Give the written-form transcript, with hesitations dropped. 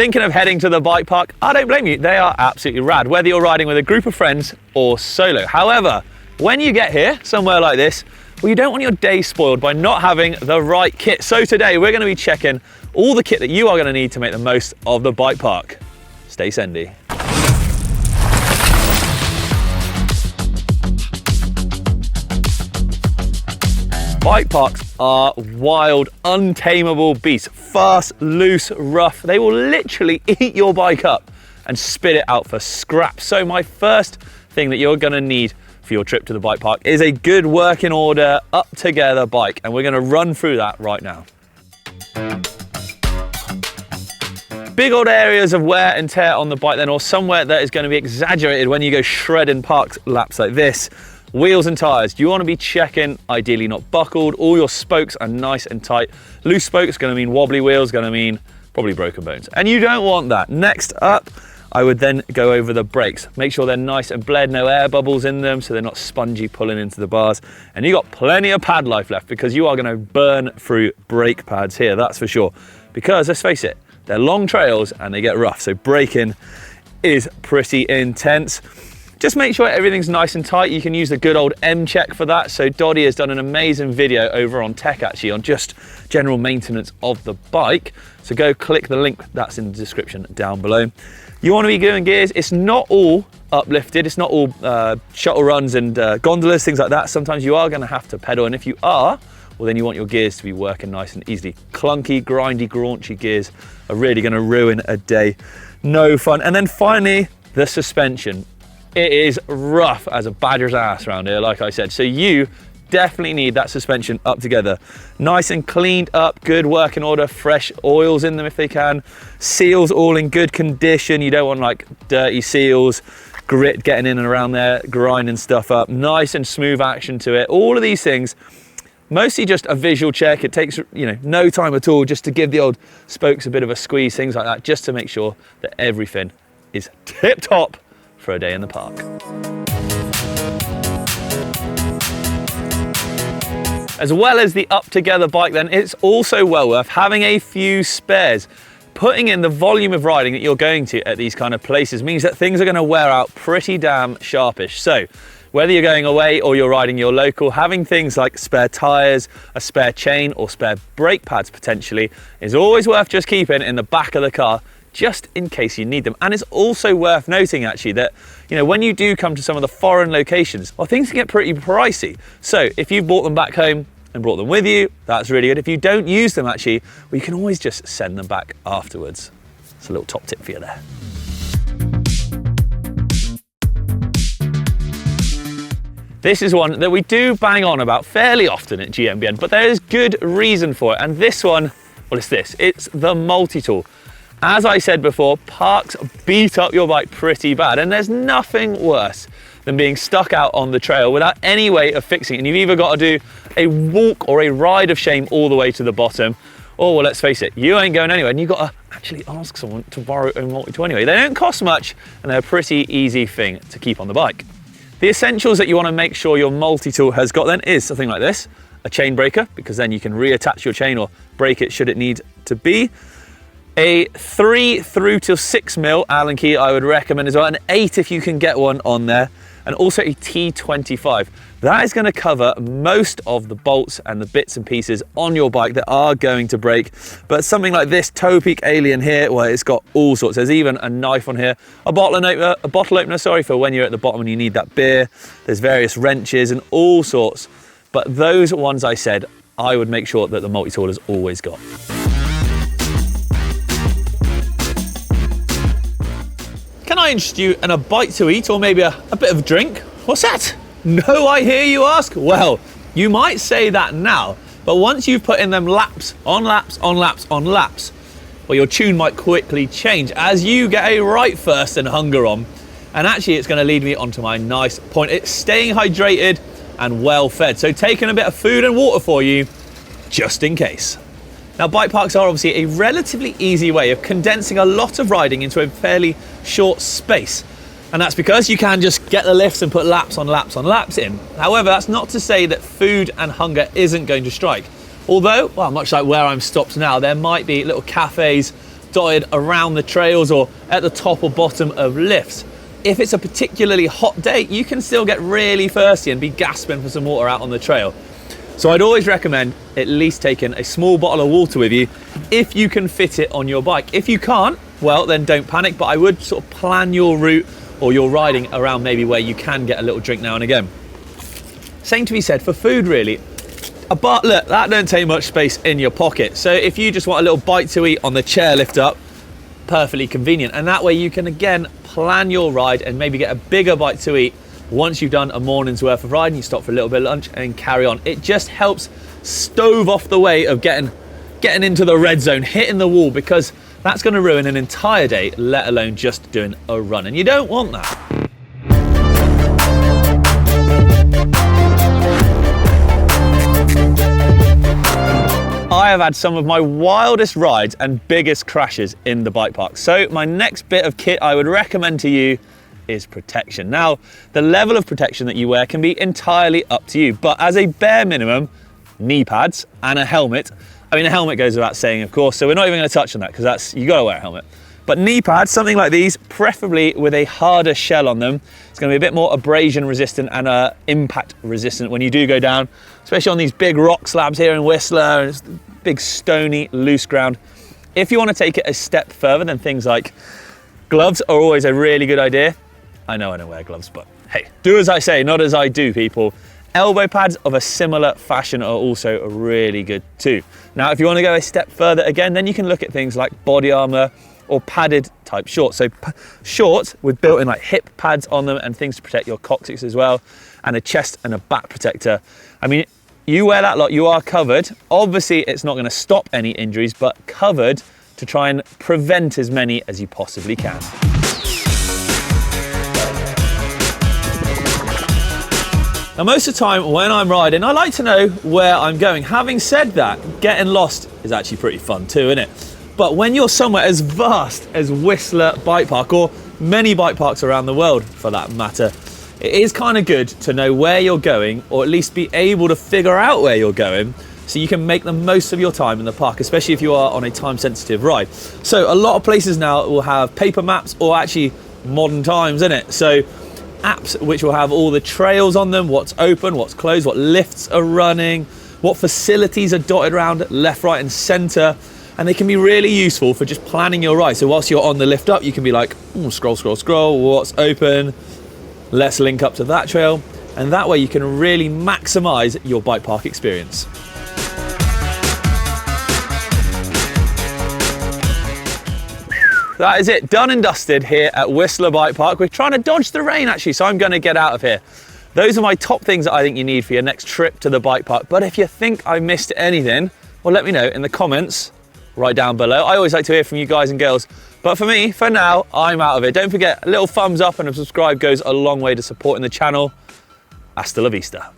thinking of heading to the bike park, I don't blame you. They are absolutely rad, whether you're riding with a group of friends or solo. However, when you get here, somewhere like this, well, you don't want your day spoiled by not having the right kit. So today we're going to be checking all the kit that you are going to need to make the most of the bike park. Stay sendy. Bike parks are wild, untamable beasts. Fast, loose, rough. They will literally eat your bike up and spit it out for scrap. So my first thing that you're going to need for your trip to the bike park is a good working order, up together bike, and we're going to run through that right now. Big old areas of wear and tear on the bike then, or somewhere that is going to be exaggerated when you go shredding park laps like this. Wheels and tyres, you want to be checking, ideally not buckled. All your spokes are nice and tight. Loose spokes going to mean wobbly wheels, going to mean probably broken bones, and you don't want that. Next up, I would then go over the brakes. Make sure they're nice and bled, no air bubbles in them, so they're not spongy pulling into the bars. And you got plenty of pad life left, because you are going to burn through brake pads here, that's for sure. Because let's face it, they're long trails and they get rough, so braking is pretty intense. Just make sure everything's nice and tight. You can use the good old M-check for that. So Doddy has done an amazing video over on Tech actually on just general maintenance of the bike. So go click the link that's in the description down below. You want to be doing gears. It's not all uplifted. It's not all shuttle runs and gondolas, things like that. Sometimes you are going to have to pedal. And if you are, well, then you want your gears to be working nice and easily. Clunky, grindy, graunchy gears are really going to ruin a day. No fun. And then finally, the suspension. It is rough as a badger's ass around here, like I said. So you definitely need that suspension up together. Nice and cleaned up, good working order, fresh oils in them if they can. Seals all in good condition. You don't want like dirty seals, grit getting in and around there, grinding stuff up. Nice and smooth action to it. All of these things, mostly just a visual check. It takes, no time at all just to give the old spokes a bit of a squeeze, things like that, just to make sure that everything is tip top for a day in the park. As well as the up together bike then, it's also well worth having a few spares. Putting in the volume of riding that you're going to at these kind of places means that things are going to wear out pretty damn sharpish. So whether you're going away or you're riding your local, having things like spare tyres, a spare chain or spare brake pads potentially is always worth just keeping in the back of the car, just in case you need them. And it's also worth noting actually that, when you do come to some of the foreign locations, well, things can get pretty pricey. So if you've bought them back home and brought them with you, that's really good. If you don't use them actually, well, you can always just send them back afterwards. It's a little top tip for you there. This is one that we do bang on about fairly often at GMBN, but there is good reason for it. And this one, well, it's the multi-tool. As I said before, parks beat up your bike pretty bad, and there's nothing worse than being stuck out on the trail without any way of fixing it. And you've either got to do a walk or a ride of shame all the way to the bottom, or, well, let's face it, you ain't going anywhere, and you've got to actually ask someone to borrow a multi-tool anyway. They don't cost much, and they're a pretty easy thing to keep on the bike. The essentials that you want to make sure your multi-tool has got then is something like this: a chain breaker, because then you can reattach your chain or break it should it need to be. A 3 through to 6 mil Allen key I would recommend as well, an 8 if you can get one on there, and also a T25. That is going to cover most of the bolts and the bits and pieces on your bike that are going to break. But something like this Toe Peak Alien here, well, it's got all sorts. There's even a knife on here, a bottle opener, for when you're at the bottom and you need that beer. There's various wrenches and all sorts. But those ones I said, I would make sure that the multi-tool has always got. Can I interest you in a bite to eat or maybe a bit of a drink? What's that? No, I hear you ask. Well, you might say that now, but once you've put in them laps on laps on laps on laps, well, your tune might quickly change as you get a right thirst and hunger on. And actually, it's going to lead me onto my nice point. It's staying hydrated and well fed. So taking a bit of food and water for you, just in case. Now, bike parks are obviously a relatively easy way of condensing a lot of riding into a fairly short space. And that's because you can just get the lifts and put laps on laps on laps in. However, that's not to say that food and hunger isn't going to strike. Although, well, much like where I'm stopped now, there might be little cafes, dotted around the trails or at the top or bottom of lifts. If it's a particularly hot day, you can still get really thirsty and be gasping for some water out on the trail. So I'd always recommend at least taking a small bottle of water with you if you can fit it on your bike. If you can't, well, then don't panic, but I would sort of plan your route or your riding around maybe where you can get a little drink now and again. Same to be said for food, really. But look, that don't take much space in your pocket. So if you just want a little bite to eat on the chair lift up, perfectly convenient. And that way you can, again, plan your ride and maybe get a bigger bite to eat once you've done a morning's worth of riding. You stop for a little bit of lunch and carry on. It just helps stove off the way of getting into the red zone, hitting the wall, because that's going to ruin an entire day, let alone just doing a run. And you don't want that. I have had some of my wildest rides and biggest crashes in the bike park. So my next bit of kit I would recommend to you is protection. Now, the level of protection that you wear can be entirely up to you, but as a bare minimum, knee pads and a helmet. I mean, a helmet goes without saying, of course, so we're not even going to touch on that because you got to wear a helmet. But knee pads, something like these, preferably with a harder shell on them. It's going to be a bit more abrasion resistant and impact resistant when you do go down, especially on these big rock slabs here in Whistler, and it's big stony, loose ground. If you want to take it a step further, then things like gloves are always a really good idea. I know I don't wear gloves, but hey, do as I say, not as I do, people. Elbow pads of a similar fashion are also really good too. Now, if you want to go a step further again, then you can look at things like body armor or padded type shorts. So shorts with built-in like hip pads on them and things to protect your coccyx as well, and a chest and a back protector. I mean, you wear that lot, you are covered. Obviously, it's not going to stop any injuries, but covered to try and prevent as many as you possibly can. Now, most of the time when I'm riding, I like to know where I'm going. Having said that, getting lost is actually pretty fun too, isn't it? But when you're somewhere as vast as Whistler Bike Park, or many bike parks around the world for that matter, it is kind of good to know where you're going, or at least be able to figure out where you're going, so you can make the most of your time in the park, especially if you are on a time-sensitive ride. So a lot of places now will have paper maps, or actually modern times, innit? So apps which will have all the trails on them, what's open, what's closed, what lifts are running, what facilities are dotted around left, right and centre, and they can be really useful for just planning your ride. So whilst you're on the lift up, you can be like, scroll, scroll, scroll, what's open, let's link up to that trail, and that way you can really maximise your bike park experience. That is it, done and dusted here at Whistler Bike Park. We're trying to dodge the rain actually, so I'm going to get out of here. Those are my top things that I think you need for your next trip to the bike park. But if you think I missed anything, well, let me know in the comments right down below. I always like to hear from you guys and girls. But for me, for now, I'm out of it. Don't forget, a little thumbs up and a subscribe goes a long way to supporting the channel. Hasta la vista.